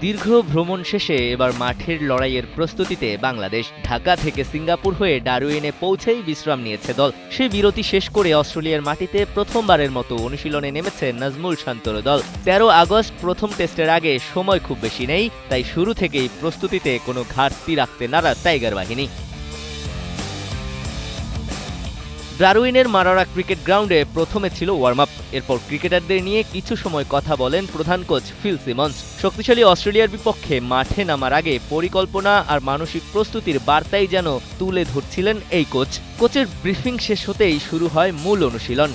দীর্ঘ ভ্রমণ শেষে এবার মাঠের লড়াইয়ের প্রস্তুতিতে বাংলাদেশ। ঢাকা থেকে সিঙ্গাপুর হয়ে ডারউইনে পৌঁছেই বিশ্রাম নিয়েছে দল। সে বিরতি শেষ করে অস্ট্রেলিয়ার মাটিতে প্রথমবারের মতো অনুশীলনে নেমেছে নাজমুল শান্তর দল। ১৩ আগস্ট প্রথম টেস্টের আগে সময় খুব বেশি নেই, তাই শুরু থেকেই প্রস্তুতিতে কোনো ঘাটতি রাখতে নারাজ টাইগার বাহিনী। ডারউইনের মারারা ক্রিকেট গ্রাউন্ডে প্রথমে ছিল ওয়ার্ম আপ, এরপর ক্রিকেটারদের নিয়ে কিছু সময় কথা বলেন প্রধান কোচ ফিল সিমন্স। শক্তিশালী অস্ট্রেলিয়ার বিপক্ষে মাঠে নামার আগে পরিকল্পনা আর মানসিক প্রস্তুতির বার্তাই যেন তুলে ধরছিলেন এই কোচের ব্রিফিং শেষ হতেই শুরু হয় মূল অনুশীলন।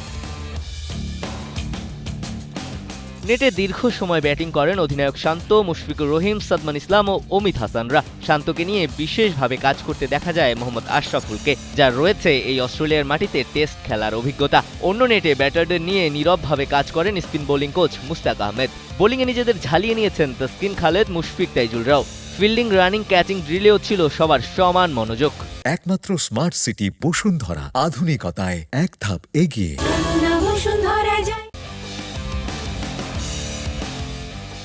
নেটে দীর্ঘ সময় ব্যাটিং করেন অধিনায়ক শান্ত, মুশফিকুর রহিম, সাদমান ইসলাম ও অমিত হাসানরা। শান্তকে নিয়ে বিশেষভাবে কাজ করতে দেখা যায় মোহাম্মদ আশরাফুলকে, যার রয়েছে এই অস্ট্রেলিয়ার মাটিতে টেস্ট খেলার অভিজ্ঞতা। অন্য নেটে ব্যাটারদের নিয়ে নীরবভাবে কাজ করেন spin bowling coach Mushtaq Ahmed. বোলিংয়ে নিজেদের ঝালিয়ে নিয়েছেন তাসকিন খালেদ, মুশফিক, তাইজুলরাও। ফিল্ডিং, রানিং, ক্যাচিং ড্রিলেও ছিল সবার সমান মনোযোগ। একমাত্র স্মার্ট সিটি বসুন্ধরা, আধুনিকতায় এক ধাপ এগিয়ে।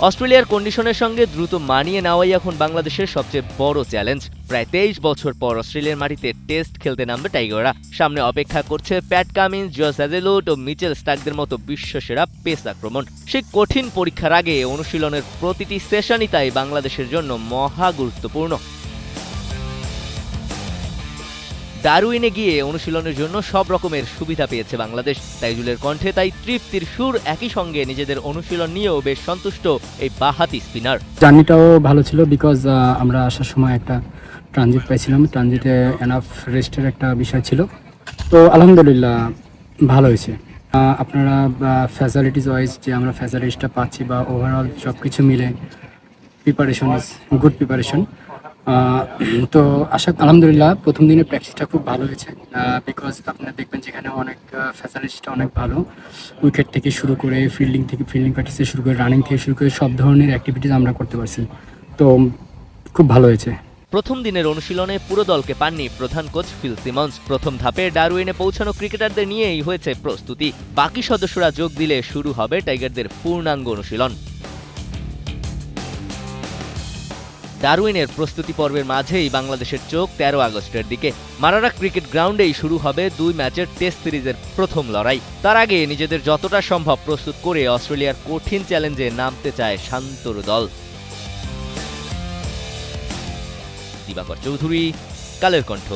অস্ট্রেলিয়ার কন্ডিশনের সঙ্গে দ্রুত মানিয়ে নেওয়াই এখন বাংলাদেশের সবচেয়ে বড় চ্যালেঞ্জ। প্রায় ২৩ বছর পর অস্ট্রেলিয়ার মাটিতে টেস্ট খেলতে নামবে টাইগাররা। সামনে অপেক্ষা করছে প্যাট কামিন্স, জস হ্যাজেলউড ও মিচেল স্টার্কদের মতো বিশ্বসেরা পেস আক্রমণ। সেই কঠিন পরীক্ষার আগে অনুশীলনের প্রতিটি সেশনই তাই বাংলাদেশের জন্য মহা গুরুত্বপূর্ণ। ডারউইনে গিয়ে অনুশীলনের জন্য সব রকমের সুবিধা পেয়েছে বাংলাদেশ। তাইজুলের কণ্ঠে তাই তৃপ্তির সুর। একই সঙ্গে নিজেদের অনুশীলন নিয়েও বেশ সন্তুষ্ট এই বাহাতি স্পিনার। জার্নিটাও ভালো ছিল, বিকজ আমরা আসার সময় একটা ট্রানজিট পাইছিলাম। ট্রানজিটে এনাফ রেস্টের একটা বিষয় ছিল, তো আলহামদুলিল্লাহ ভালো হয়েছে। আপনারা ফ্যাসিলিটিস ওয়াইজ যে আমরা ফ্যাসিলিটিসটা পাচ্ছি বা ওভারঅল সব কিছু মিলে প্রিপারেশন ইজ গুড প্রিপারেশন। তো আলহামদুলিল্লাহ প্রথম দিনের প্র্যাকটিসটা খুব ভালো হয়েছে, বিকজ আপনারা দেখবেন যেখানে অনেক ফ্যাসিলিটিসটা অনেক ভালো। উইকেট থেকে শুরু করে ফিল্ডিং প্র্যাকটিস থেকে শুরু করে রানিং থেকে শুরু করে সব ধরনের অ্যাক্টিভিটিস আমরা করতে পারছি, তো খুব ভালো হয়েছে। প্রথম দিনের অনুশীলনে পুরো দলকে পাননি প্রধান কোচ ফিল সিমন্স। প্রথম ধাপে ডারউইনে পৌঁছানো ক্রিকেটারদের নিয়েই হয়েছে প্রস্তুতি। বাকি সদস্যরা যোগ দিলে শুরু হবে টাইগারদের পূর্ণাঙ্গ অনুশীলন। ডারউইনের প্রস্তুতি পর্বের মাঝেই বাংলাদেশের চোখ ১৩ আগস্টের দিকে। মারারা ক্রিকেট গ্রাউন্ডেই শুরু হবে ২ ম্যাচের টেস্ট সিরিজের প্রথম লড়াই। তার আগে নিজেদের যতটা সম্ভব প্রস্তুত করে অস্ট্রেলিয়ার কঠিন চ্যালেঞ্জে নামতে চায় শান্তর দল। দিবাকর চৌধুরী, কালের কণ্ঠ।